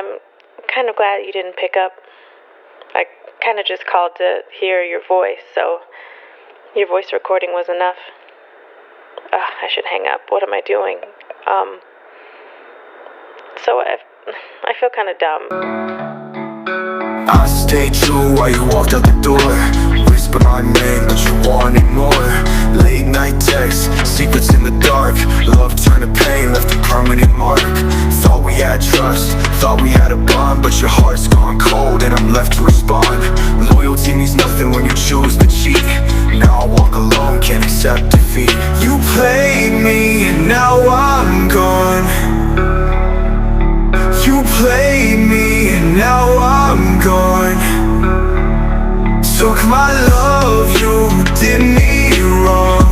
I'm kind of glad you didn't pick up. I kind of just called to hear your voice, so your voice recording was enough. I should hang up. What am I doing? So I feel kind of dumb. I stayed true while you walked out the door. Whisper my name, but you wanted more. Late night texts, secrets in the dark. Love turned to pain, left a permanent mark. Thought we had trust, thought we had a bond, but your heart's gone cold and I'm left to respond. Loyalty means nothing when you choose to cheat. Now I walk alone, can't accept defeat. You played me and now I'm gone. You played me and now I'm gone. Took my love, you did me wrong.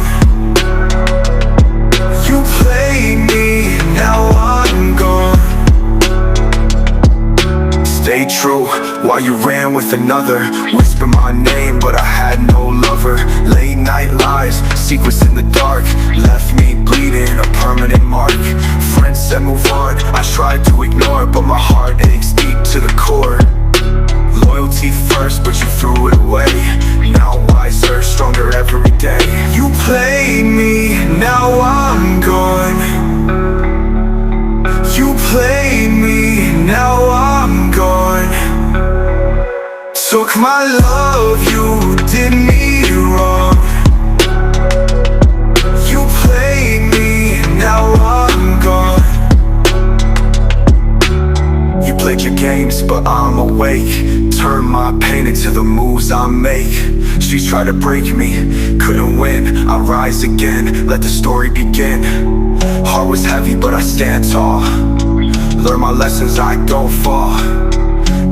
You played me and now I'm gone. Stay true while you ran with another. Whisper my name but I had no lover. Late night lies, secrets in the dark. Left me bleeding, a permanent mark. Friends said move on, I tried to ignore, but my heart aches deep to the core. Loyalty first, but you threw it away. Now wiser, stronger every day. You played me, now I'm gone. You played me, now I'm gone. Took my love, you did me wrong. You played me, now I'm gone. You played your games, but I'm awake. Turn my pain into the moves I make. Streets try to break me, couldn't win. I rise again, let the story begin. Heart was heavy, but I stand tall. Learn my lessons, I don't fall.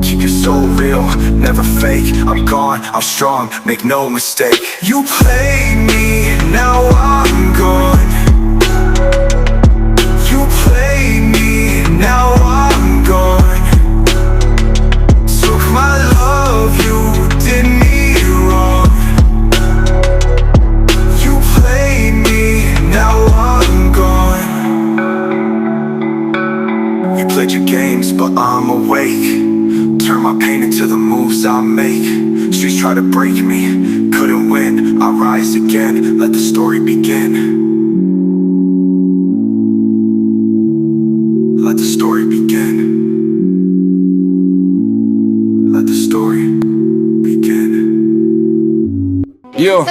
Keep your soul real, never fake. I'm gone, I'm strong, make no mistake. You played me, now I'm gone. You played me, now I'm gone. Took my love, you did me wrong. You played me, now I'm gone. You played your games, but I'm awake. Turn my pain into the moves I make. Streets try to break me, couldn't win. I rise again, let the story begin. Let the story begin. Let the story begin. Yo,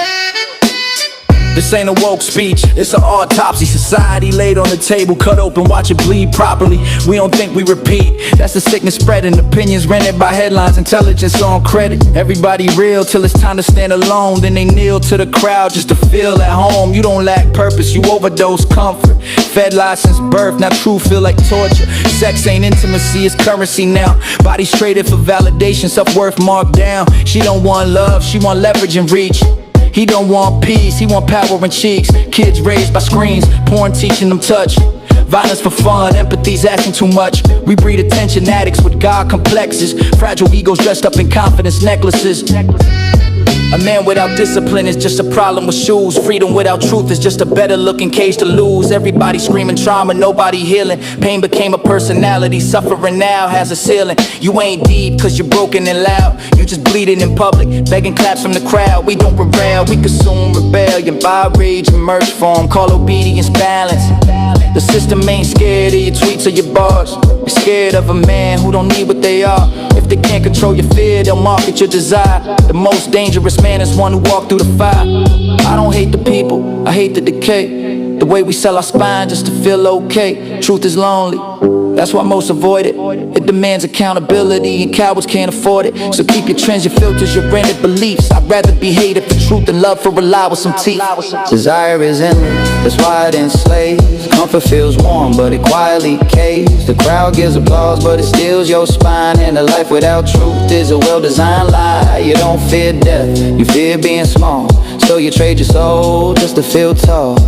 this ain't a woke speech, it's an autopsy. Society laid on the table, cut open, watch it bleed properly. We don't think we repeat, that's the sickness spreading. Opinions rented by headlines, intelligence on credit. Everybody real till it's time to stand alone. Then they kneel to the crowd just to feel at home. You don't lack purpose, you overdose comfort. Fed lies since birth, now truth feel like torture. Sex ain't intimacy, it's currency now. Bodies traded for validation, self-worth marked down. She don't want love, she want leverage and reach. He don't want peace, he want power and cheeks. Kids raised by screens, porn teaching them touch. Violence for fun, empathy's asking too much. We breed attention addicts with God complexes. Fragile egos dressed up in confidence necklaces. A man without discipline is just a problem with shoes. Freedom without truth is just a better looking cage to lose. Everybody screaming trauma, nobody healing. Pain became a personality, suffering now has a ceiling. You ain't deep cause you're broken and loud. You just bleeding in public, begging claps from the crowd. We don't rebel, we consume rebellion. Buy rage and merch form, call obedience balance. The system ain't scared of your tweets or your bars. You're scared of a man who don't need what they are. If they can't control your fear, they'll market your desire. The most dangerous man is one who walked through the fire. I don't hate the people, I hate the decay. The way we sell our spine just to feel okay. Truth is lonely, that's why most avoid it. It demands accountability and cowards can't afford it. So keep your trends, your filters, your rented beliefs. I'd rather be hated for truth and love for a lie with some teeth. Desire is endless, that's why it enslaves. Comfort feels warm, but it quietly caves. The crowd gives applause, but it steals your spine. And a life without truth is a well-designed lie. You don't fear death, you fear being small. So you trade your soul just to feel tall.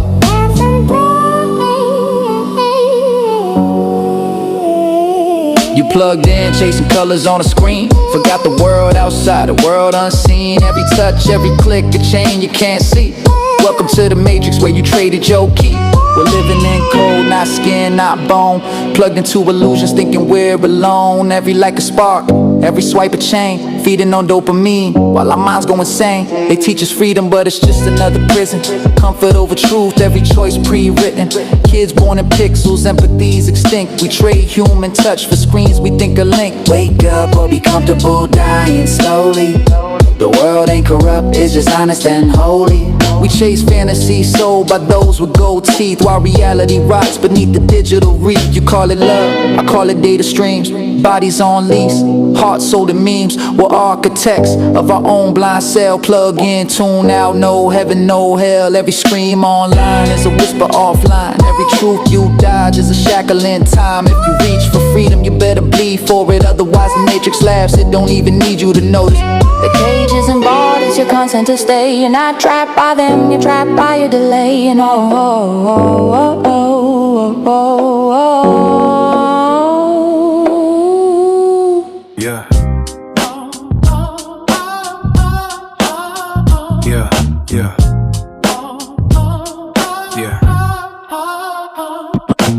You plugged in, chasing colors on a screen. Forgot the world outside, the world unseen. Every touch, every click, a chain you can't see. Welcome to the matrix where you traded your key. We're living in cold, not skin, not bone. Plugged into illusions, thinking we're alone. Every like a spark, every swipe a chain. Feeding on dopamine, while our minds go insane. They teach us freedom, but it's just another prison. Comfort over truth, every choice pre-written. Kids born in pixels, empathy's extinct. We trade human touch for screens we think are linked. Wake up or be comfortable dying slowly. The world ain't corrupt, it's just honest and holy. We chase fantasy sold by those with gold teeth, while reality rots beneath the digital reef. You call it love, I call it data streams. Bodies on lease, hearts sold in memes. We're architects of our own blind cell. Plug in, tune out, no heaven, no hell. Every scream online is a whisper offline. Every truth you dodge is a shackle in time. If you reach for freedom, you better bleed for it. Otherwise the matrix laughs, it don't even need you to notice. The cage isn't barred, it's your consent to stay. You're not trapped by them, you're trapped by your delay. And Yeah. Yeah, yeah. Yeah.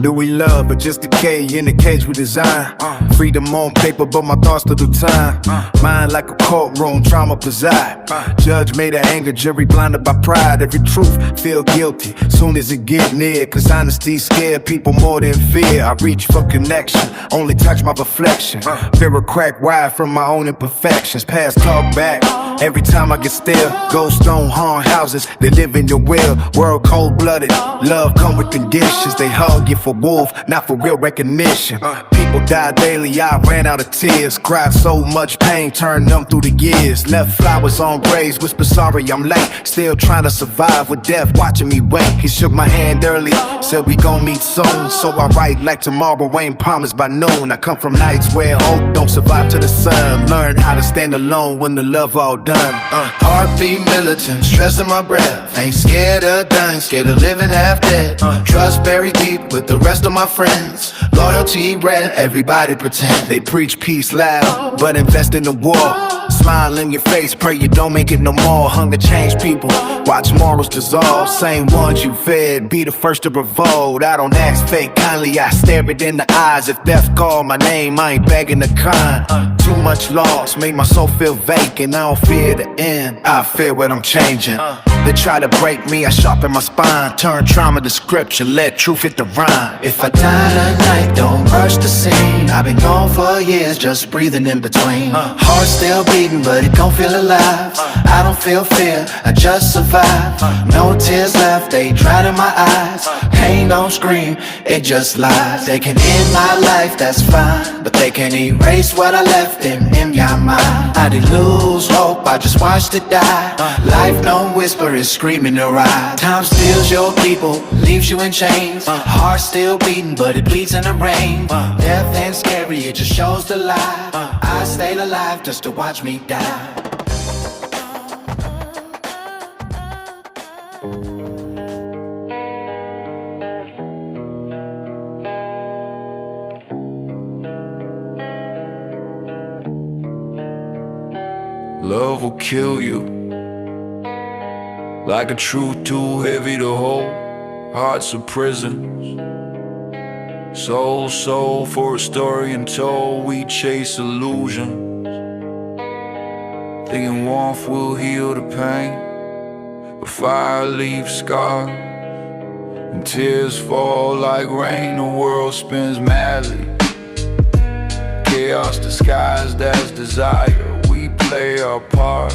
Do we love or just decay in the cage we design? Freedom on paper, but my thoughts still do time. Mind like a courtroom, trauma preside. Judge made of anger, jury blinded by pride. Every truth feel guilty soon as it get near. Cause honesty scared people more than fear. I reach for connection, only touch my reflection. Fear a crack wide from my own imperfections. Past talk back, every time I get still. Ghost don't haunt houses, they live in your will. World cold-blooded, love come with conditions. They hug you for wolf, not for real recognition. People die daily, I ran out of tears. Cried so much pain, turned numb through the years. Left flowers on graves, whisper sorry I'm late. Still trying to survive with death watching me wait. He shook my hand early, said we gon' meet soon. So I write like tomorrow ain't promised by noon. I come from nights where hope don't survive to the sun. Learn how to stand alone when the love all done. Heartbeat militant, stressing my breath. Ain't scared of dying, scared of living half dead. Trust buried deep with the rest of my friends. Loyalty red, everybody pretend. They preach peace loud, but invest in the war. Smile in your face, pray you don't make it no more. Hunger change people, watch morals dissolve. Same ones you fed, be the first to revolt. I don't ask fake kindly, I stare it in the eyes. If death called my name, I ain't begging the kind. Too much loss, made my soul feel vacant. I don't fear the end, I fear what I'm changing. They try to break me, I sharpen my spine. Turn trauma to scripture, let truth hit the rhyme. If I die tonight, don't rush the scene. I've been gone for years, just breathing in between. Heart still beating, but it don't feel alive. I don't feel fear, I just survive. No tears left, they dried in my eyes. Pain don't scream, it just lies. They can end my life, that's fine, but they can erase what I left in your mind. I didn't lose hope, I just watched it die. Life no whisper, is screaming to ride. Time steals your people, leaves you in chains. Heart still beating, but it bleeds in the rain. Death ain't scary, it just shows the lie. I stayed alive just to watch me die. Love will kill you, like a truth too heavy to hold. Hearts are prisons, soul for a story untold. We chase illusions, thinking warmth will heal the pain, but fire leaves scars, and tears fall like rain. The world spins madly, chaos disguised as desire. We play our part,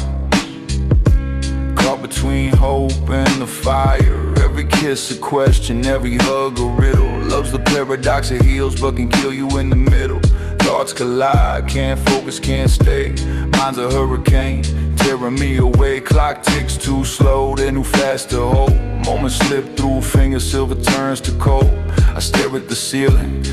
caught between hope and the fire. Every kiss a question, every hug a riddle. Love's the paradox, it heals but can kill you in the middle. Thoughts collide, can't focus, can't stay. Mind's a hurricane, tearing me away. Clock ticks too slow, then too fast to hold. Moments slip through fingers, silver turns to cold. I stare at the ceiling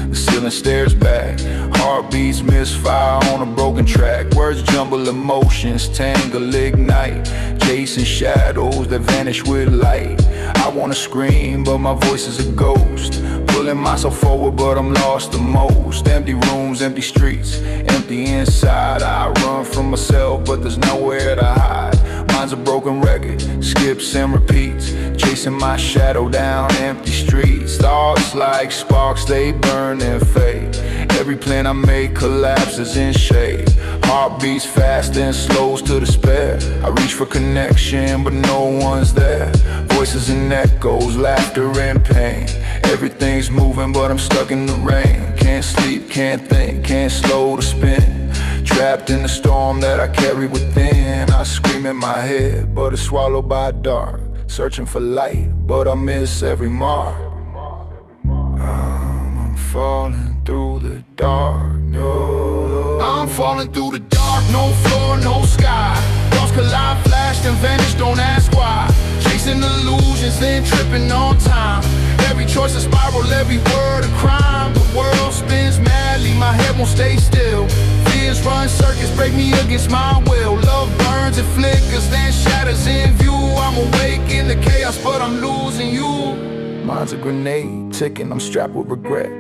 stares back. Heartbeats misfire on a broken track. Words jumble, emotions tangle, ignite. Chasing shadows that vanish with light. I wanna scream, but my voice is a ghost. Pulling myself forward, but I'm lost the most. Empty rooms, empty streets, empty inside. I run from myself, but there's nowhere to hide. mind's a broken record, skips and repeats, chasing my shadow down empty streets. Thoughts like sparks, they burn and fade. Every plan I make collapses in shade. Heart beats fast and slows to despair. I reach for connection, but no one's there. Voices and echoes, laughter and pain. Everything's moving, but I'm stuck in the rain. Can't sleep, can't think, can't slow to spin. Trapped in the storm that I carry within. I scream in my head, but it's swallowed by dark. Searching for light, but I miss every mark. I'm falling through the dark, no. I'm falling through the dark, no floor, no sky. Thoughts collide, flashed and vanished, don't ask why. Chasing illusions, then tripping on time. Every choice a spiral, every word a crime. The world spins madly, my head won't stay still. Fears run circuits, break me against my will. Love burns and flickers, then shatters in view. I'm awake in the chaos, but I'm losing you. Mine's a grenade, ticking, I'm strapped with regret.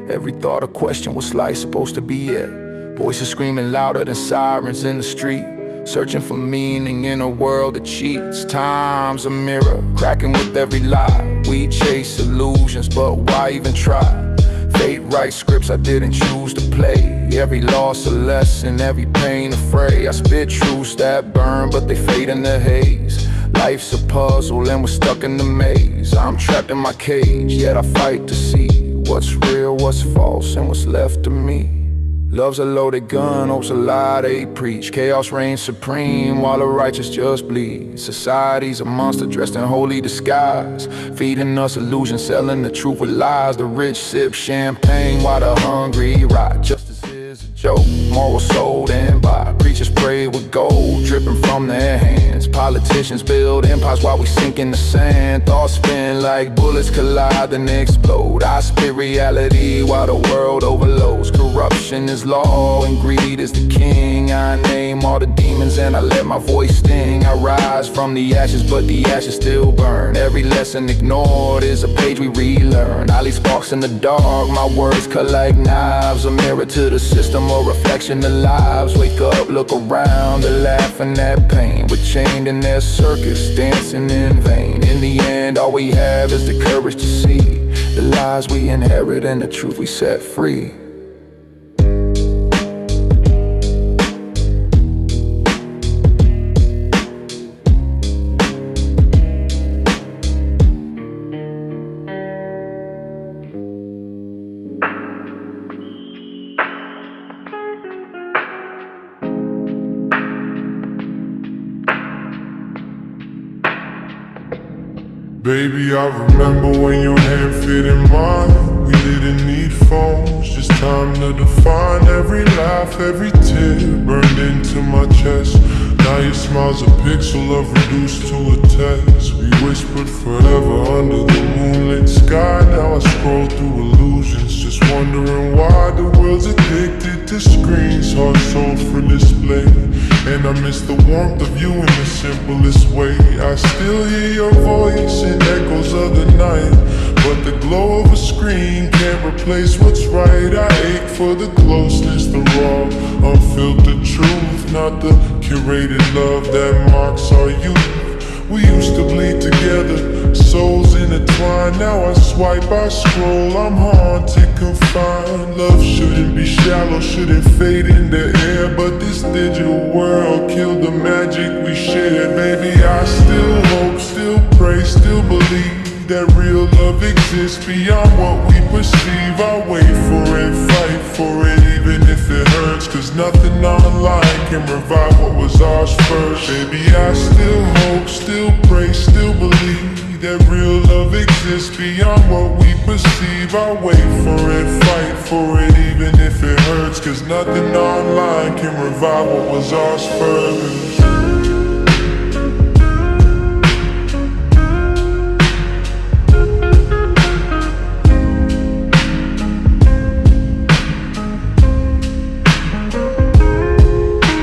Every thought a question, what's life supposed to be it? Voices screaming louder than sirens in the street. Searching for meaning in a world that cheats. Time's a mirror, cracking with every lie. We chase illusions, but why even try? Fate writes scripts I didn't choose to play. Every loss a lesson, every pain a fray. I spit truths that burn, but they fade in the haze. Life's a puzzle and we're stuck in the maze. I'm trapped in my cage, yet I fight to see what's real, what's false, and what's left of me. Love's a loaded gun, hope's a lie they preach. Chaos reigns supreme while the righteous just bleed. Society's a monster dressed in holy disguise, feeding us illusions, selling the truth with lies. The rich sip champagne while the hungry rot. Justice is a joke, morals sold and bought. Preachers pray with gold dripping from their hands. Politicians build empires while we sink in the sand. Thoughts spin like bullets collide then explode. I spit reality while the world overloads. Corruption is law and greed is the king. I name all the demons and I let my voice sting. I rise from the ashes, but the ashes still burn. Every lesson ignored is a page we relearn. I leave sparks in the dark, my words cut like knives. A mirror to the system, a reflection of lives. Wake up, look around, they're laughing at pain. We're chained in their circus, dancing in vain. In the end, all we have is the courage to see the lies we inherit and the truth we set free. Baby, I remember when your hand fit in mine. We didn't need phones, just time to define. Every laugh, every tear burned into my chest. Now your smile's a pixel of reduced to a text. We whispered forever under the moonlit sky. Now I scroll through illusions, just wondering why the world's addicted to screens, heart sold for display. And I miss the warmth of you in the simplest way. I still hear your voice in echoes of the night, but the glow of a screen can't replace what's right. I ache for the closeness, the raw, unfiltered truth, not the curated love that marks our youth. We used to bleed together, souls intertwined. Now I swipe, I scroll, I'm haunted, confined. Love shouldn't be shallow, shouldn't fade in the air, but this digital world killed the magic we shared. Maybe I still hope, still pray, still believe that real love exists beyond what we perceive. I wait for it, fight for it, even if it hurts, cause nothing online can revive what was ours first. Baby, I still hope, still pray, still believe that real love exists beyond what we perceive. I wait for it, fight for it, even if it hurts, cause nothing online can revive what was ours first.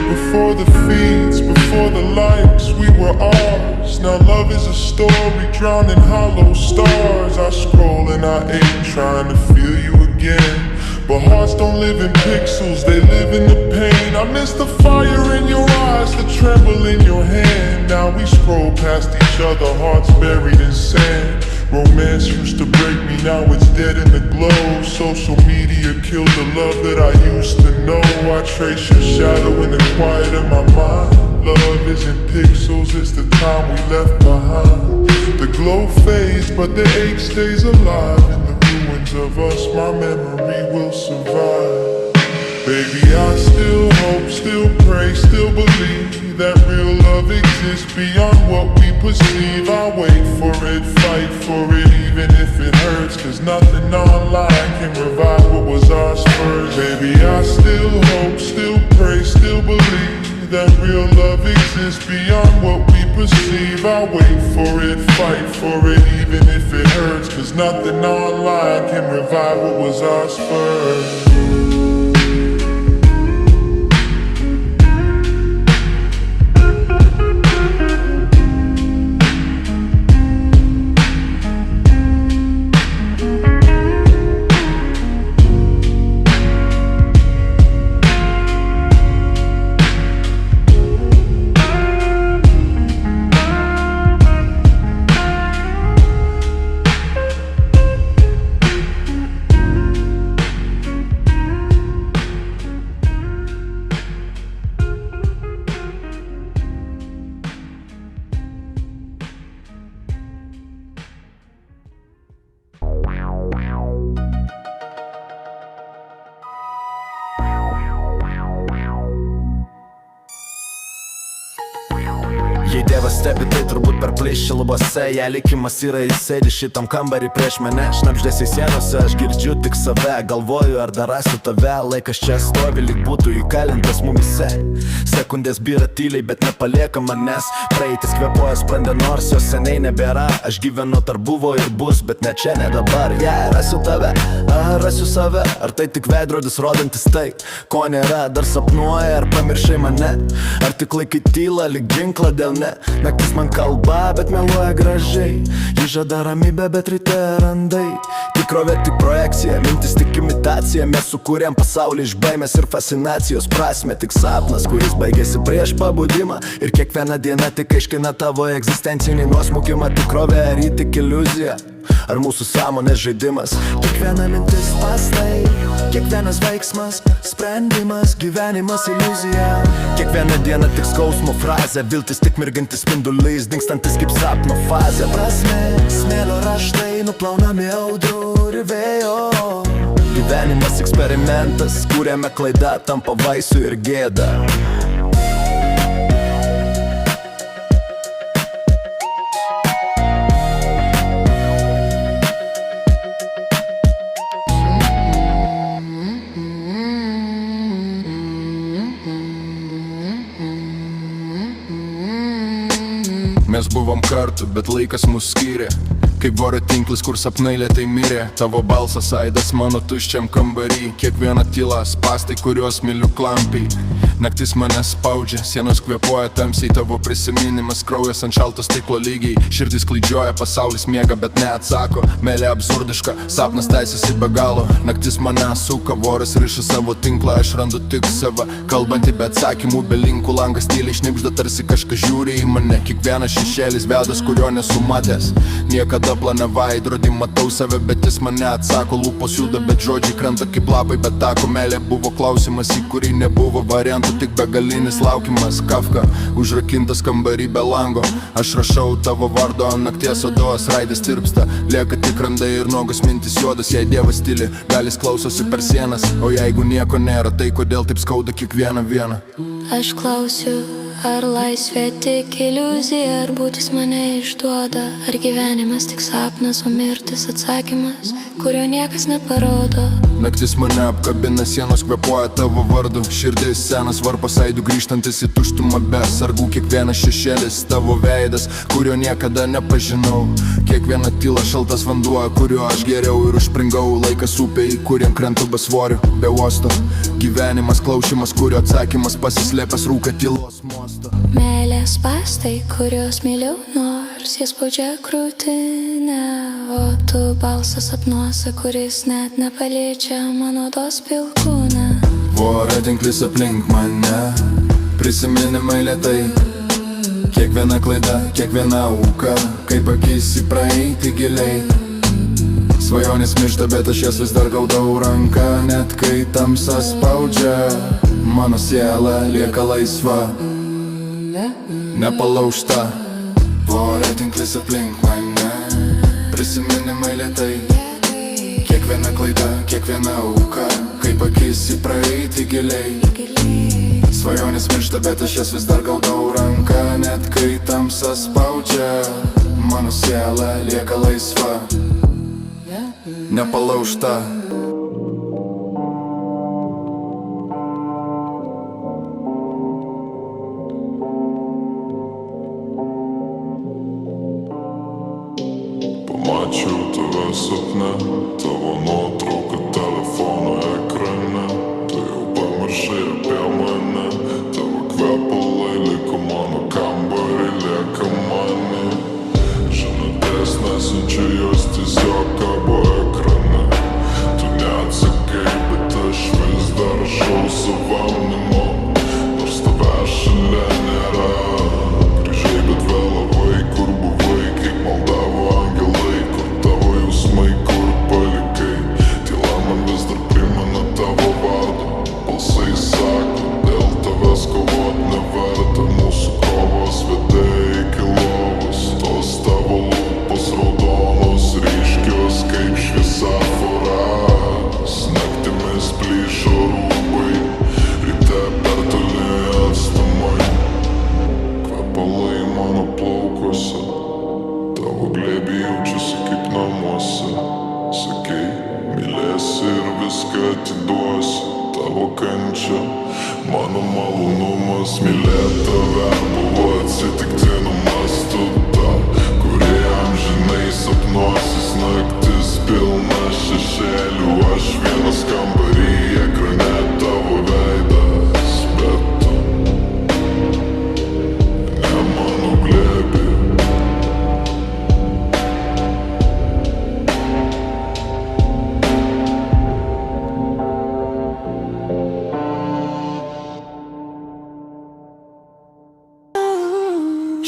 Before the feeds, before the likes, we were ours. Now love is a story drowned in hollow stars. I scroll and I ache, trying to feel you again, But hearts don't live in pixels, they live in the pain. I miss the fire in your eyes, the tremble in your hand. Now we scroll past each other, hearts buried in sand. Romance used to break me, now it's dead in the glow. Social media killed the love that I used to know. I trace your shadow in the quiet of my mind. Love isn't pixels, it's the time we left behind. The glow fades, but the ache stays alive. In the ruins of us, my memory will survive. Baby, I still hope, still pray, still believe that real love exists beyond what we perceive. I wait for it, fight for it, even if it hurts, cause nothing online can revive what was ours first. Baby, I still hope, still pray, still believe that real love exists beyond what we perceive. I wait for it, fight for it, even if it hurts, cause nothing online can revive what was ours first. Jei Dievas stebi, tai turbūt per plyšį lubose. Jei likimas yra įsėdi šitam kambarį prieš mane. Šnabždesiai sienose, aš girdžiu tik save. Galvoju, ar dar rasiu tave. Laikas čia stovi, lyg būtų įkalintas mumise. Sekundės byra tyliai, bet nepalieka manęs. Praeitis kvėpuoja sprandė, nors jos seniai nebėra. Aš gyvenu tarp buvo ir bus, bet ne čia, ne dabar. Jei rasiu tave, ar rasiu save. Ar tai tik veidrodis rodantis tai, ko nėra. Dar sapnuoja, ar pamiršai mane. Ar tik laikai tyla, lyg ginklą dėl ne. Naktis man kalba, bet meluoja gražiai. Ji žada ramybę, bet ryte randai. Tikrovė tik projekcija, mintis tik imitacija. Mes sukūrėm pasaulį iš baimės ir fascinacijos prasme. Tik sapnas, kuris baigėsi prieš pabudimą. Ir kiekviena diena tik aiškina tavo egzistencinį nuosmukimą. Tikrovė ar ji tik iliuzija, ar mūsų sąmonės žaidimas. Kiekviena mintis pastai, kiekvienas veiksmas sprendimas, gyvenimas iliuzija. Kiekviena diena tik skausmo frazė, viltis tik mirgantis spindulys, dingstantis kaip sapno fazė. Prasmė, smėlio raštai, nuplaunami audrų ir vėjo. Gyvenimas eksperimentas, kuriame klaida tampa vaisių ir gėda. Mes buvom kartu, bet laikas mus skyrė. Kaip voratinklis, kur sapnai lėtai mirė. Tavo balsas aidas mano tuščiam kambarį. Kiekviena tyla spastai, kuriuos myliu klampiai. Naktis mane spaudžia, sienos kvėpuoja tamsiai. Tavo prisiminimas, kraujas ant šalto stiklo lygiai. Širdis klaidžioja, pasaulis miega, bet neatsako. Meilė absurdiška, sapnas teisėsi be galo. Naktis mane suka, voras riša savo tinklą. Aš randu tik save, kalbantį be atsakymų, be linkų. Langas tyliai šnibžda, tarsi kažkas žiūri į mane. Kiekvienas šešėlis vedas, kurio nesu matęs. Niekada plane vaidrodį matau save, bet jis mane atsako. Lūpos juda, bet žodžiai krenta kaip lapai, bet tako. Meilė buvo klausimas, į kurį nebuvo variantų, tik begalinis laukimas. Kafka, užrakintas kambarį be lango. Aš rašau tavo vardo ant nakties odos, raidės tirpsta. Lieka tik randai ir nuogos mintis juodas. Jei Dievas tyli, gal jis klausosi per sienas. O jeigu nieko nėra, tai kodėl taip skauda kiekvieną vieną? Aš klausiu, ar laisvė tik iliuzija, ar būtis mane išduoda. Ar gyvenimas tik sapnas, o mirtis atsakymas, kurio niekas neparodo. Naktis mane apkabina, sienos kvėpuoja tavo vardu. Širdis senas varpas aidų grįžtantis į tuštumą be sargų. Kiekvienas šešėlis tavo veidas, kurio niekada nepažinau. Kiekviena tyla šaltas vanduo, kuriuo aš geriau ir užspringau. Laikas upei, kuriem krentu be svorių, be uosto. Gyvenimas klausimas, kurio atsakymas pasislėpęs rūka tylos mosto. Meilės spastai, kurios myliau, nors nors jis spaudžia krūtinę, o tu balsas sapnuose, kuris net nepaliečia mano tos pilkūnę. Voratinklis aplink mane, prisiminimai lėtai, kiekviena klaida, kiekviena auka, kaip akis į praeitį giliai. Svajonės miršta, bet aš jas vis dar gaudau ranką, net kai tamsa spaudžia, mano siela lieka laisva, nepalaužta. Voratinklis aplink mane, prisiminimai lėtai, kiekviena klaida, kiekviena auka, kaip akis į praeitį giliai. Svajonės miršta, bet aš jas vis dar gaudau ranką, net kai tamsa spaudžia, mano siela lieka laisva, nepalaužta. Pamačiau tave sapne, tavo nuotrauką telefono ekrane. Tu jau pamiršai apie mane, tavo kvepalai liko mano kambarį, lieka mane. Žinutės nesiunčiu, jos tiesiog kabo ekrane. Tu neatsakai, bet aš vis dar rašau savam namo, nors tavęs šalia nėra. Grįžai, bet vėlavai, kur buvai, kaip maldavo angelai, kur tavo jausmai, kur palikai. Tyla man vis dar primena tavo vardą, balsai sako, dėl tavęs kovot neverta. Mūsų kovos vedė iki lovos, tos tavo lūpos raudonos, ryškios kaip šviesaforas. Naktimis plyšo rūbai, ryte per toli atstumai. Kvepalai mano plaukuose, tavo glėbį jaučiuosi kaip namuose. Sakei, mylėsi ir viską atiduosi, tavo kančia, mano malonumas. Mylėt tave buvo atsitiktinumas, tu ta, kuri amžinai sapnuosis. Naktis pilna šešėlių, aš vienas kambarį, ekrane tavo veidas, bet tu ne mano glėbį.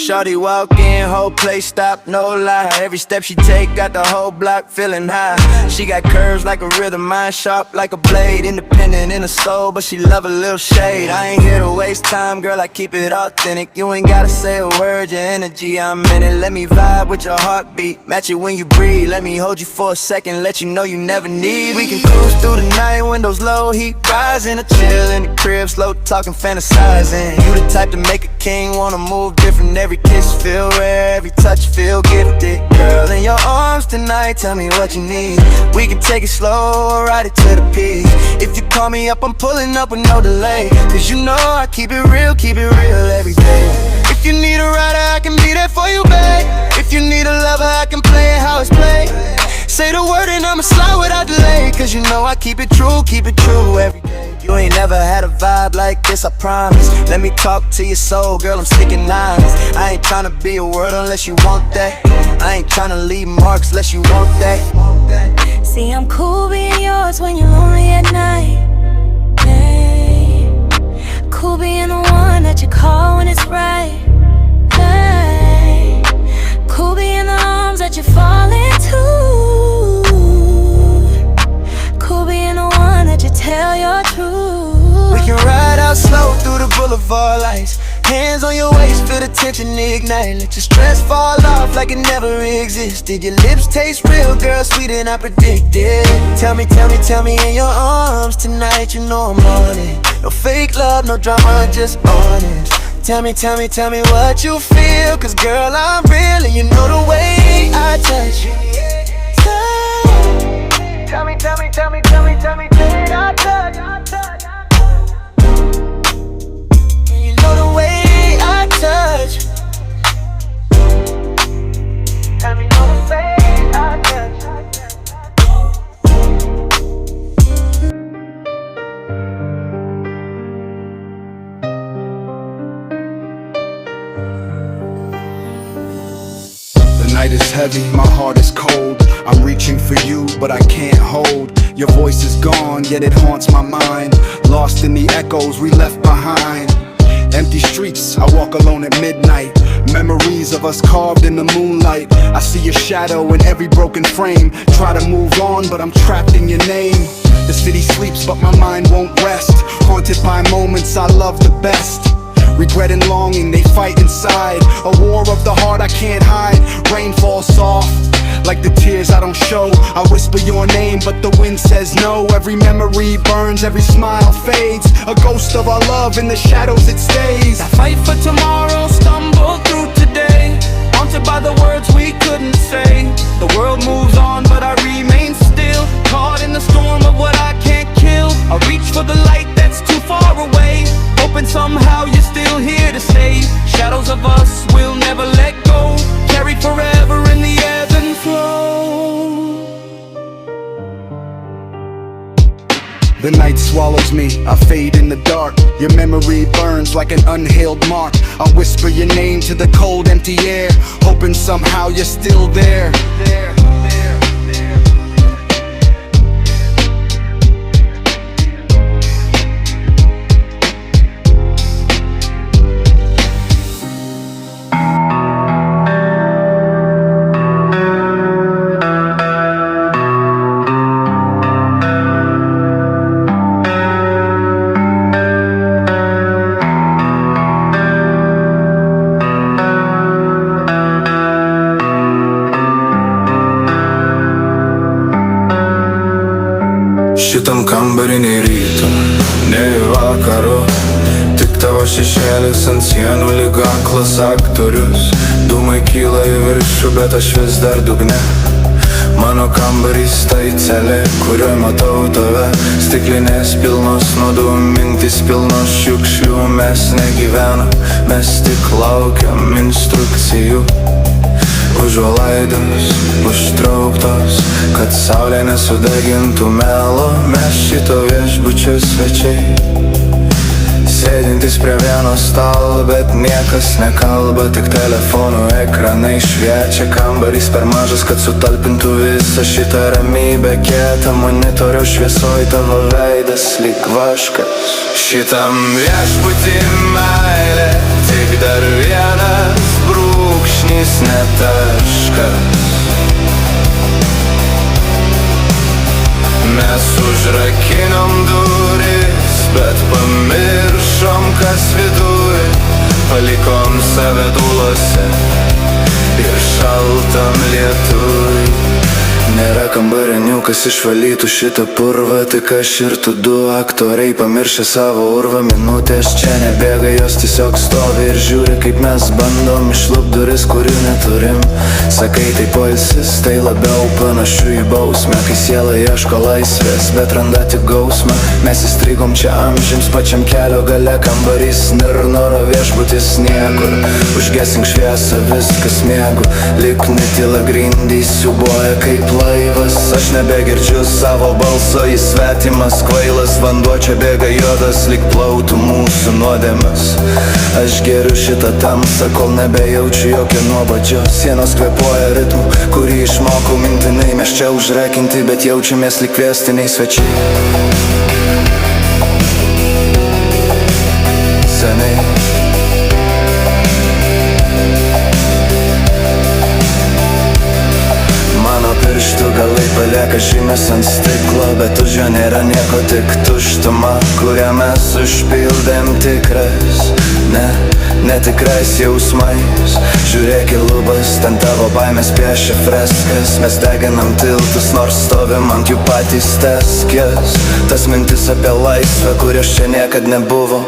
Shawty walk in, whole place stop, no lie. Every step she take, got the whole block feeling high. She got curves like a rhythm, mind sharp like a blade. Independent in her soul, but she love a little shade. I ain't here to waste time, girl, I keep it authentic. You ain't gotta say a word, your energy, I'm in it. Let me vibe with your heartbeat, match it when you breathe. Let me hold you for a second, let you know you never need. We can cruise through the night, windows low, heat rising. A chill in the crib, slow talking, fantasizing. You the type to make a king wanna move different. Every kiss feel rare, every touch feel gifted. Girl, in your arms tonight, tell me what you need. We can take it slow, ride it to the peak. If you call me up, I'm pulling up with no delay. Cause you know I keep it real every day. If you need a rider, I can be there for you, babe. If you need a lover, I can play it how it's played. Say the word and I'ma slide without delay. Cause you know I keep it true every day. You ain't never had a vibe like this, I promise. Let me talk to your soul, girl, I'm sticking honest. I ain't tryna be a word unless you want that. I ain't tryna leave marks unless you want that. See, I'm cool being yours when you're lonely at night. Hey, cool being the one that you call when it's right. Hey, cool being the arms that you fall into. Cool being the one that you tell your truth. We can ride out slow through the boulevard lights. Hands on your waist, feel the tension ignite. Let your stress fall off like it never existed. Your lips taste real, girl, sweeter than I predicted. Tell me in your arms tonight, you know I'm on it. No fake love, no drama, just honest. Tell me what you feel. Cause girl, I'm real and you know the way I touch you. Tell me that I touch. And you know the way I touch. Tell me know the way I touch. is heavy, my heart is cold. I'm reaching for you, but I can't hold. Your voice is gone, yet it haunts my mind. Lost in the echoes we left behind. Empty streets, I walk alone at midnight. Memories of us carved in the moonlight. I see your shadow in every broken frame. Try to move on, but I'm trapped in your name. The city sleeps, but my mind won't rest. Haunted by moments I love the best. Regret and longing, they fight inside. A war of the heart I can't hide. Rain falls soft, like the tears I don't show. I whisper your name, but the wind says no. Every memory burns, every smile fades. A ghost of our love, in the shadows it stays. I fight for tomorrow, stumble through today. Haunted by the words we couldn't say. The world moves on, but I remain still. Caught in the storm of what I can't kill. I reach for the light that's too far away, hoping somehow you're still here to stay. Shadows of us will never let go, carried forever in the ebb and flow. The night swallows me, I fade in the dark. Your memory burns like an unhailed mark. I whisper your name to the cold empty air, hoping somehow you're still there. Šitam kambarį nei ryto, nei vakaro. Tik tavo šešėlis ant sienų lyg aklas aktorius. Dūmai kyla į viršų, bet aš vis dar dugne. Mano kambarys tai celė, kurioj matau tave. Stiklinės pilnos nuodų, mintys pilnos šiukšlių. Mes negyvenam, mes tik laukiam instrukcijų. Užuolaidos užtrauktos, kad saulė nesudegintų melo. Mes šito viešbučio svečiai, sėdintys prie vieno stalo, bet niekas nekalba, tik telefonų ekranai šviečia. Kambarys per mažas, kad sutalpintų visą šitą ramybę. Kieta monitorio šviesoj tavo veidas lyg vaškas. Šitam viešbutį meilė, tik dar vienas brūkšnys, ne taškas. Mes užrakinom duris, bet pamiršom, kas viduj. Palikom save dūlose ir šaltam lietuj. Nėra kambarinių, kas išvalytų šitą purvą. Tik aš ir tu du aktoriai, pamiršę savo urvą. Minutės čia nebėga, jos tiesiog stovi ir žiūri, kaip mes bandom išlupt duris, kurių neturim. Sakai, tai poilsis, tai labiau panašu į bausmę, kai siela ieško laisvės, bet randa tik gausmą. Mes įstrigom čia amžiams, pačiam kelio gale. Kambarys nirnoro, viešbutis niekur. Užgesink šviesą, viskas miegu, lyg netyla grindys siūbuoja kaip laivas. Aš nebegirdžiu savo balso, jis svetimas, kvailas. Vanduo čia bėga juodas, lyg plautų mūsų nuodėmes. Aš geriu šitą tamsą, kol nebejaučiu jokio nuobodžio. Sienos kvėpuoja ritmu, kurį išmokau mintinai. Mes čia užrakinti, bet jaučiamės lyg kviestiniai svečiai. Seniai pirštų galai palieka žymės ant stiklo, bet už jo nėra nieko, tik tuštuma, kurią mes užpildėm tikrais, netikrais jausmais. Žiūrėk į lubas, ten tavo baimės piešia freskas. Mes deginam tiltus, nors stovim ant jų patys teskės. Tas mintis apie laisvę, kurios čia niekad nebuvo.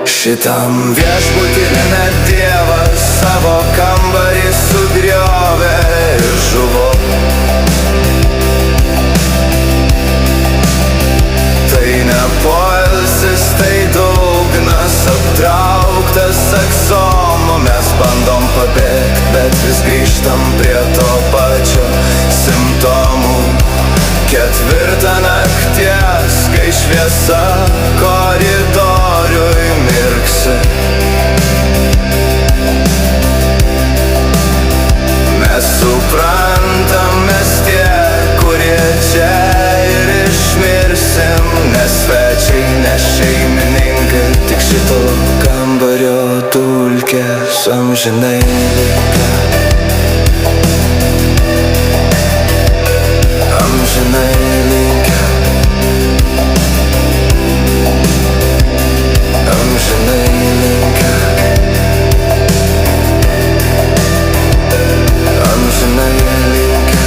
Šitam viešbutį net Dievas savo kambarį sugriovė ir žuvo. Tai ne poilsis, tai dugnas aptrauktas aksomų. Mes bandom pabėgt, bet vis grįžtam prie to pačio simptomų. Ketvirtą nakties, kai šviesa koridoriui mirksi. Mes su šeimininką, tik šito kambario dulkės amžinai linkę. Amžinai linkę. Amžinai linkę. Amžinai linkę.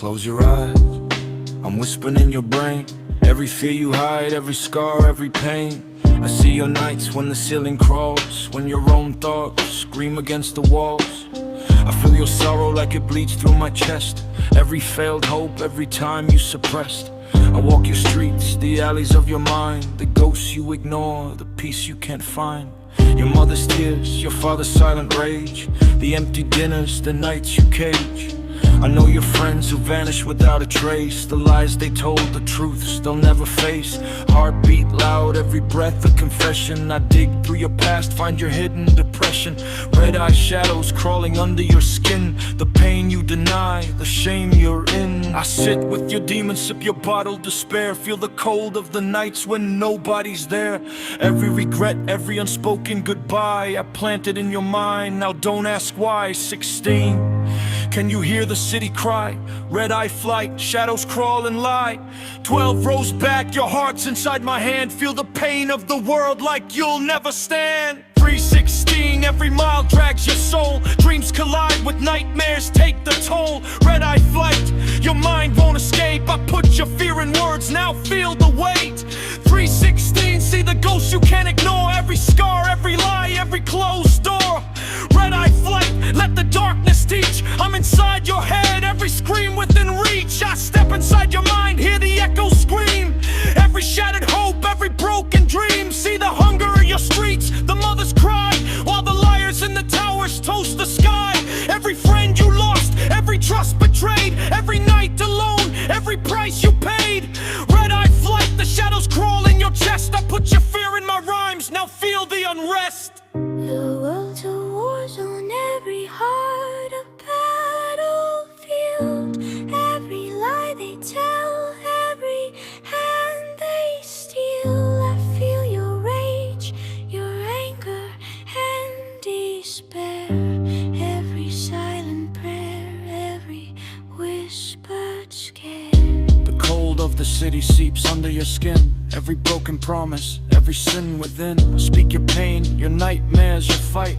Close your eyes, I'm whispering in your brain. Every fear you hide, every scar, every pain. I see your nights when the ceiling crawls, when your own thoughts scream against the walls. I feel your sorrow like it bleeds through my chest. Every failed hope, every time you suppressed. I walk your streets, the alleys of your mind. The ghosts you ignore, the peace you can't find. Your mother's tears, your father's silent rage. The empty dinners, the nights you cage. I know your friends who vanish without a trace. The lies they told, the truths they'll never face. Heartbeat loud, every breath a confession. I dig through your past, find your hidden depression. Red-eye shadows crawling under your skin. The pain you deny, the shame you're in. I sit with your demons, sip your bottled despair. Feel the cold of the nights when nobody's there. Every regret, every unspoken goodbye I planted in your mind, now don't ask why. 16, can you hear the city cry? Red-eye flight, shadows crawl and lie. 12 rows back, your heart's inside my hand. Feel the pain of the world like you'll never stand. 316, every mile drags your soul. Dreams collide with nightmares, take the toll. Red-eye flight, your mind won't escape. I put your fear in words, now feel the weight. 316, see the ghosts you can't ignore. Every scar, every lie, every closed door. Red-eye flight, let the darkness teach. I'm inside your head, every scream within reach. I step inside your mind, hear the echoes scream. Every shattered hope, every broken dream. See the hunger in your streets, the mothers cry, while the liars in the towers toast the sky. Every friend you lost, every trust betrayed. Every night alone, every price you paid. Red-eye flight, the shadows crawl in your chest. I put your fear in my rhymes, now feel the unrest. The world's a war zone, every heart a battlefield. Every lie they tell, every hand they steal. I feel your rage, your anger and despair. Every silent prayer, every whispered scare. The cold of the city seeps under your skin. Every broken promise, every sin within. Speak your pain, your nightmares, your fight.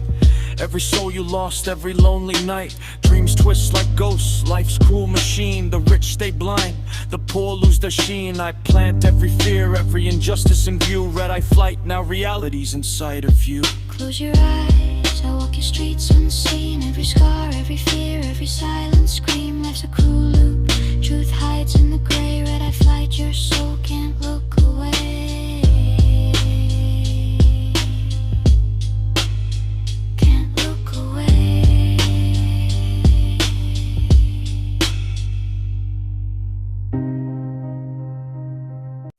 Every soul you lost, every lonely night. Dreams twist like ghosts, life's cruel machine. The rich stay blind, the poor lose their sheen. I plant every fear, every injustice in view. Red-eye flight, now reality's in sight of you. Close your eyes, I walk your streets unseen. Every scar, every fear, every silent scream. Life's a cruel loop, truth hides in the gray. Red-eye flight, your soul can't look away. Can't look away.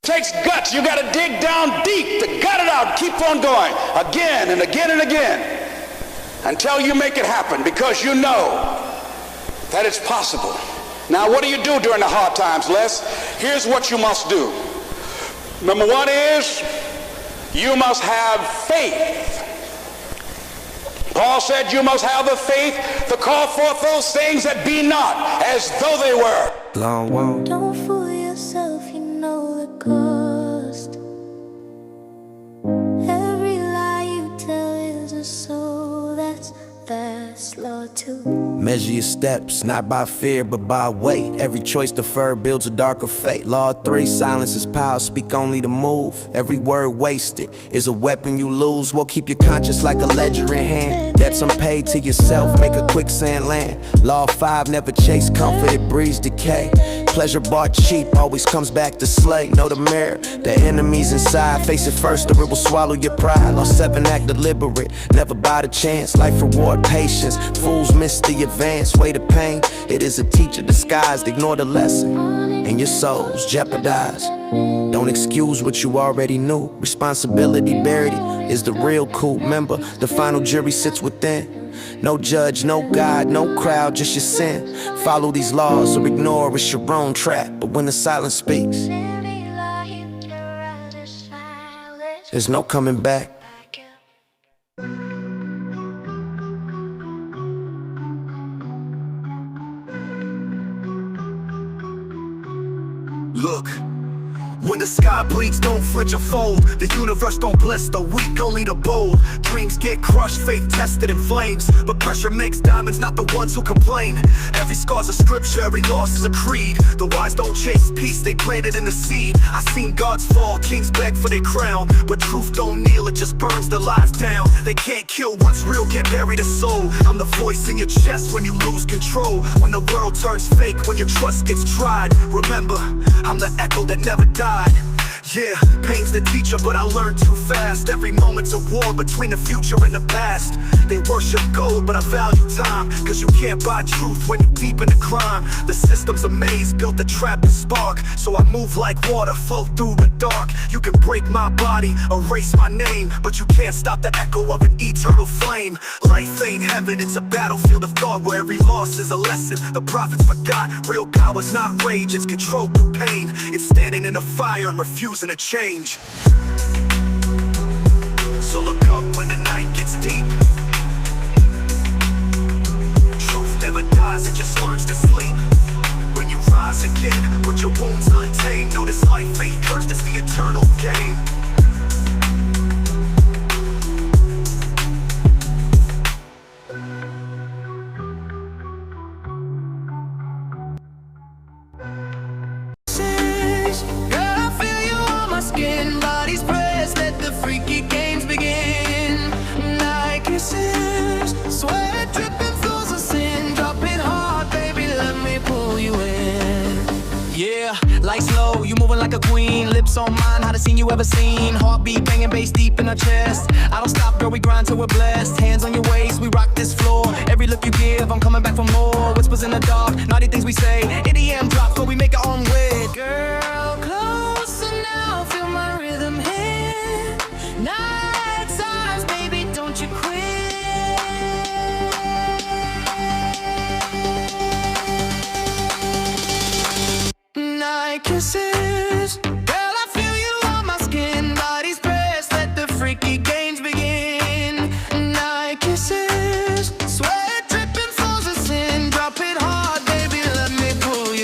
Takes guts. You gotta dig down deep to gut it out. Keep on going again and again and again until you make it happen, because you know that it's possible. Now, what do you do during the hard times, Les? Here's what you must do. Number one is you must have faith. Paul said you must have the faith to call forth those things that be not as though they were. Long walk. Don't fool yourself, you know the cost. Every lie you tell is a soul that's fast, law too. Measure your steps, not by fear, but by weight. Every choice deferred builds a darker fate. Law 3, silence is power, speak only to move. Every word wasted is a weapon you lose. Well, keep your conscience like a ledger in hand. Debts unpaid to yourself, make a quicksand land. Law 5, never chase comfort, it breeds decay. Pleasure bought cheap always comes back to slay. Know the mirror, the enemies inside. Face it first or it will swallow your pride. Lost 7 act deliberate, never buy the chance. Life reward patience, fools miss the advance. Way to pain, it is a teacher disguised. Ignore the lesson, and your soul's jeopardized. Don't excuse what you already knew. Responsibility buried is the real coup. Remember, the final jury sits within. No judge, no God, no crowd, just your sin. Follow these laws or ignore, it's your own trap. But when the silence speaks, there's no coming back. Look, when the sky bleeds, don't flinch or fold. The universe don't bless the weak, only the bold. Dreams get crushed, faith tested in flames. But pressure makes diamonds, not the ones who complain. Every scar's a scripture, every loss is a creed. The wise don't chase peace, they plant it in the seed. I seen gods fall, kings beg for their crown. But truth don't kneel, it just burns their lives down. They can't kill what's real, can't bury the soul. I'm the voice in your chest when you lose control. When the world turns fake, when your trust gets tried. Remember, I'm the echo that never died. Yeah, pain's the teacher, but I learned too fast. Every moment's a war between the future and the past. They worship gold, but I value time. Cause you can't buy truth when you're deep in the crime. The system's a maze, built to trap and spark. So I move like water, flow through the dark. You can break my body, erase my name, but you can't stop the echo of an eternal flame. Life ain't heaven, it's a battlefield of thought where every loss is a lesson. The prophets forgot, real power's not rage, it's control through pain. It's standing in the fire and refusing to change. So look up when the night gets deep. Truth never dies, it just learns to sleep. When you rise again, with your wounds untamed, know this life ain't cursed, it's the eternal game. Bodies pressed, let the freaky games begin. Night kisses, sweat dripping flows of sin. Drop it hard, baby, let me pull you in. Yeah, lights low, you moving like a queen. Lips on mine, hottest scene you ever seen. Heartbeat banging bass deep in our chest. I don't stop, girl, we grind till we're blessed. Hands on your waist, we rock this floor. Every look you give, I'm coming back for more. Whispers in the dark, naughty things we say. EDM drops, but we make our own way. Girl, closer now, feel my rhythm hit. Night times, baby, don't you quit. Night kisses, girl, I feel you on my skin. Bodies pressed, let the freaky games begin. Night kisses, sweat dripping flows of sin. Drop it hard, baby, let me pull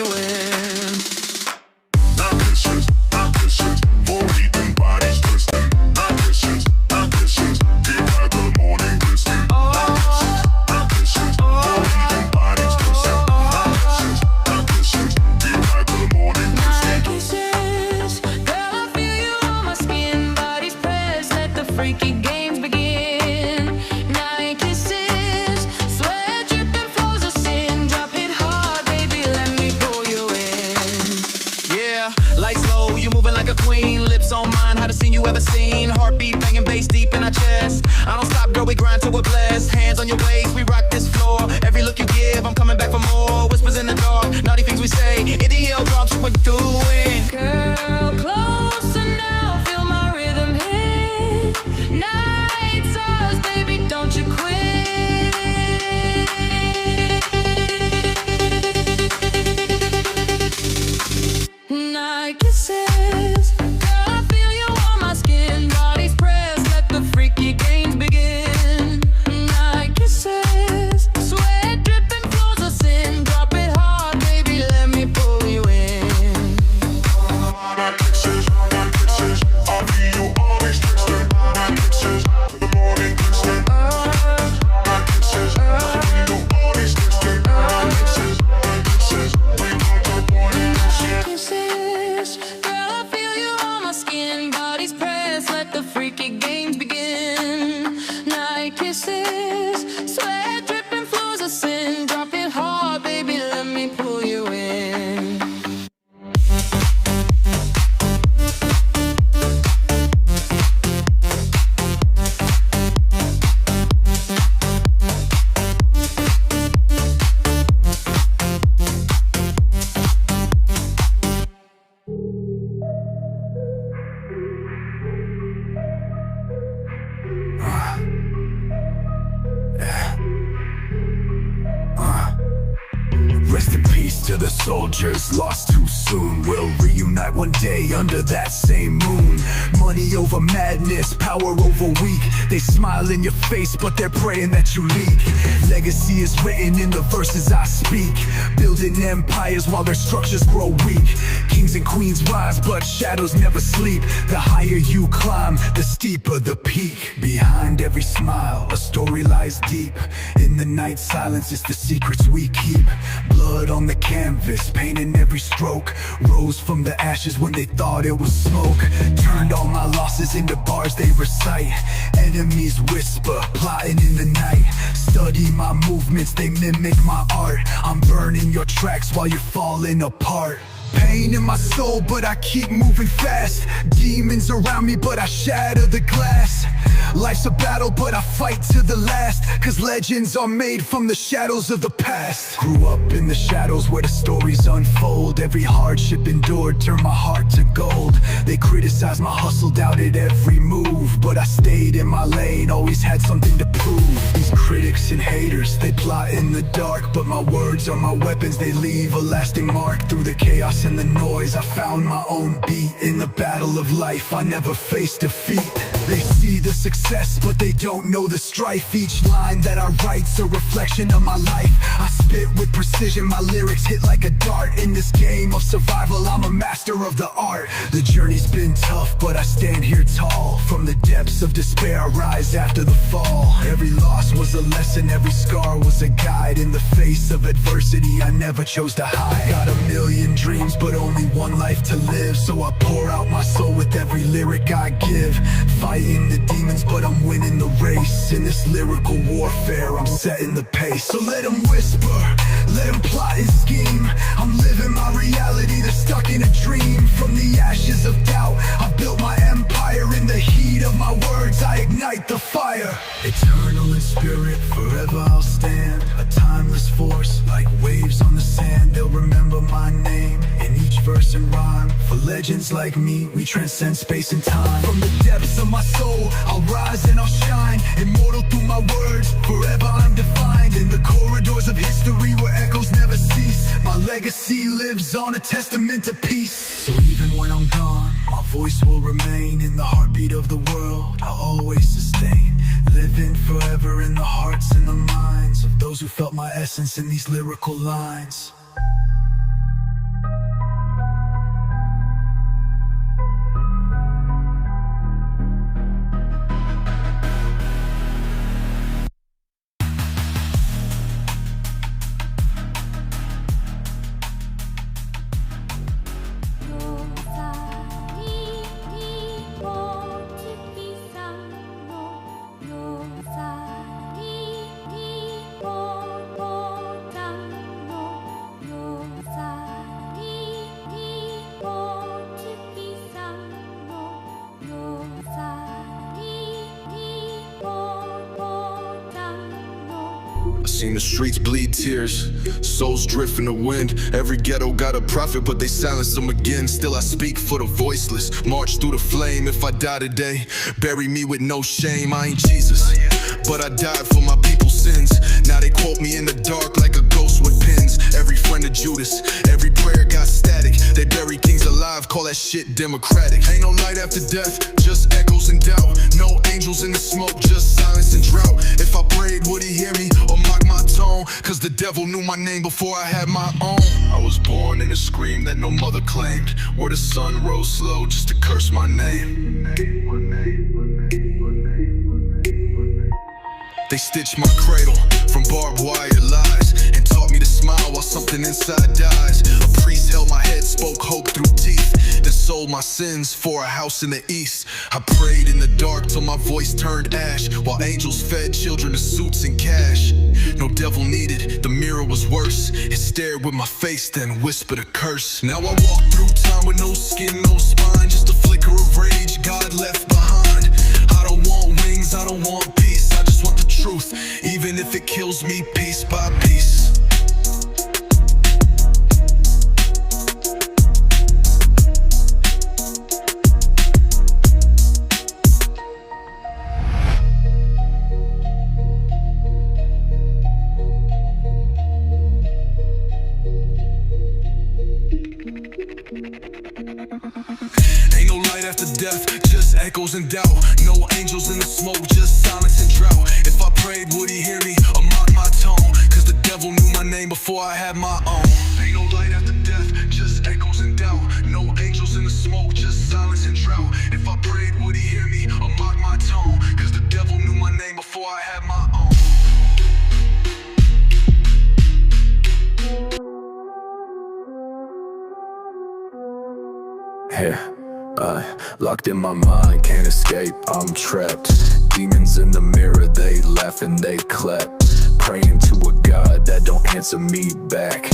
to the soldiers lost too soon. We'll reunite one day under that same moon. Money over madness, power over weak. They smile in your face, but they're praying that you leak. Legacy is written in the verses I speak. Building empires while their structures grow weak. Kings and queens rise, but shadows never sleep. The higher you climb, the steeper the peak. Behind every smile, a story lies deep. In the night silence, it's the secrets we keep. Blood on the canvas, pain in every stroke. Rose from the ashes when they thought it was smoke. Turned all my losses into bars they recite. Enemies whisper, plotting in the night. Study my movements, they mimic my art. I'm burning your tracks while you're falling apart. Pain in my soul, but I keep moving fast. Demons around me, but I shatter the glass. Life's a battle, but I fight to the last. Cause legends are made from the shadows of the past. Grew up in the shadows where the stories unfold. Every hardship endured turned my heart to gold. They criticized my hustle, doubted every move, but I stayed in my lane, always had something to prove. These critics and haters, they plot in the dark, but my words are my weapons, they leave a lasting mark. Through the chaos and the noise, I found my own beat. In the battle of life, I never faced defeat. They see the success, but they don't know the strife. Each line that I write's a reflection of my life. I spit with precision, my lyrics hit like a dart. In this game of survival, I'm a master of the art. The journey's been tough, but I stand here tall. From the depths of despair, I rise after the fall. Every loss was a lesson, every scar was a guide. In the face of adversity, I never chose to hide. Got a million dreams, but only one life to live. So I pour out my soul with every lyric I give. Fighting the demons, but I'm winning the race. In this lyrical warfare, I'm setting the pace. So let them whisper, let them plot and scheme. I'm living my reality, they're stuck in a dream. From the ashes of doubt, I built my empire. In the heat of my words, I ignite the fire. Eternal in spirit, forever I'll stand. A timeless force, like waves on the sand. They'll remember my name in each verse and rhyme. For legends like me, we transcend space and time. From the depths of my soul, I'll rise and I'll shine. Immortal through my words, forever I'm defined. In the corridors of history where echoes never cease, my legacy lives on, a testament to peace. So even when I'm gone, my voice will remain. In the heartbeat of the world, I'll always sustain. Living forever in the hearts and the minds of those who felt my essence in these lyrical lines. Seen the streets bleed tears, souls drift in the wind. Every ghetto got a prophet, but they silence them again. Still I speak for the voiceless, march through the flame. If I die today, bury me with no shame. I ain't Jesus, but I died for my people's sins. Now they quote me in the dark like a ghost with pins. Every friend of Judas, every prayer got static. They bury kings alive, call that shit democratic. Ain't no light after death, just echoes and doubt. No angels in the smoke, just silence and drought. If I prayed, would he hear me or mock my tone? Cause the devil knew my name before I had my own. I was born in a scream that no mother claimed, where the sun rose slow just to curse my name. They stitched my cradle from barbed wire lies and taught me to smile while something inside dies. A priest held my head, spoke hope through teeth, then sold my sins for a house in the east. I prayed in the dark till my voice turned ash, while angels fed children to suits and cash. No devil needed, the mirror was worse. It stared with my face, then whispered a curse. Now I walk through time with no skin, no spine, just a flicker of rage God left behind. I don't want wings, I don't want peace, I just want the truth, even if it kills me piece by piece. death, just echoes and doubt. No angels in the smoke, just silence and drought. If I prayed, would he hear me or mock my tone? Cause the devil knew my name before I had my own. Ain't no light after death, just echoes and doubt. No angels in the smoke, just silence and drought. If I prayed, would he hear me or mock my tone? Cause the devil knew my name before I had my own. Locked in my mind, can't escape, I'm trapped. Demons in the mirror, they laugh and they clap. Praying to a God that don't answer me back.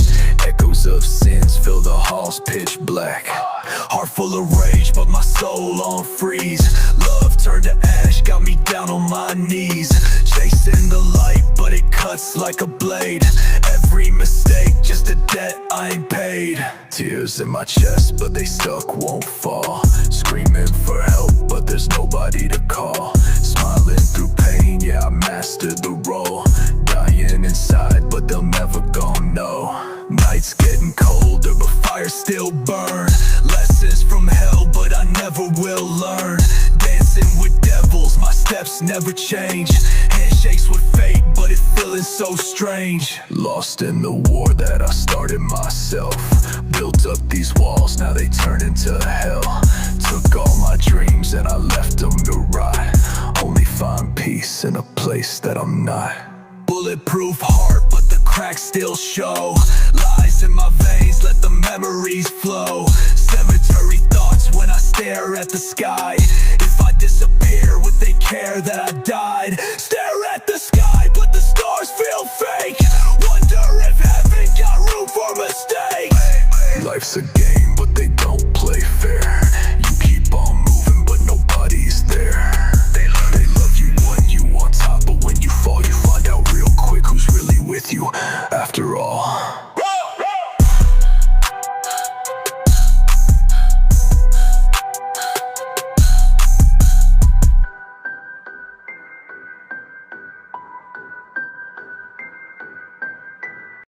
Echoes of sins fill the halls pitch black. Heart full of rage, but my soul on freeze. Love turned to ash, got me down on my knees. Chasing the light, but it cuts like a blade. Every mistake, just a debt I ain't paid. Tears in my chest, but they stuck, won't fall. Screaming for help, but there's nobody to call. Smiling through pain, yeah, I mastered the role. Dying inside, but they'll never gon' know. Nights getting colder, but fire still burn. Lessons from hell, but I never will learn. Dancing with devils, my steps never change. Handshakes with fate, but it feeling so strange. Lost in the war that I started myself. Built up these walls, now they turn into hell. Took all my dreams and I left them to rot. Only find peace in a place that I'm not. Bulletproof heart, but the cracks still show. Lies in my veins, let the memories flow. Cemetery thoughts when I stare at the sky. If I disappear, would they care that I died? Stare at the sky, but the stars feel fake. Wonder if heaven got room for mistakes. Life's a game, but they don't play fair. You keep on moving, but nobody's there. They love you when you on top, but when you fall, you find out real quick who's really with you after all.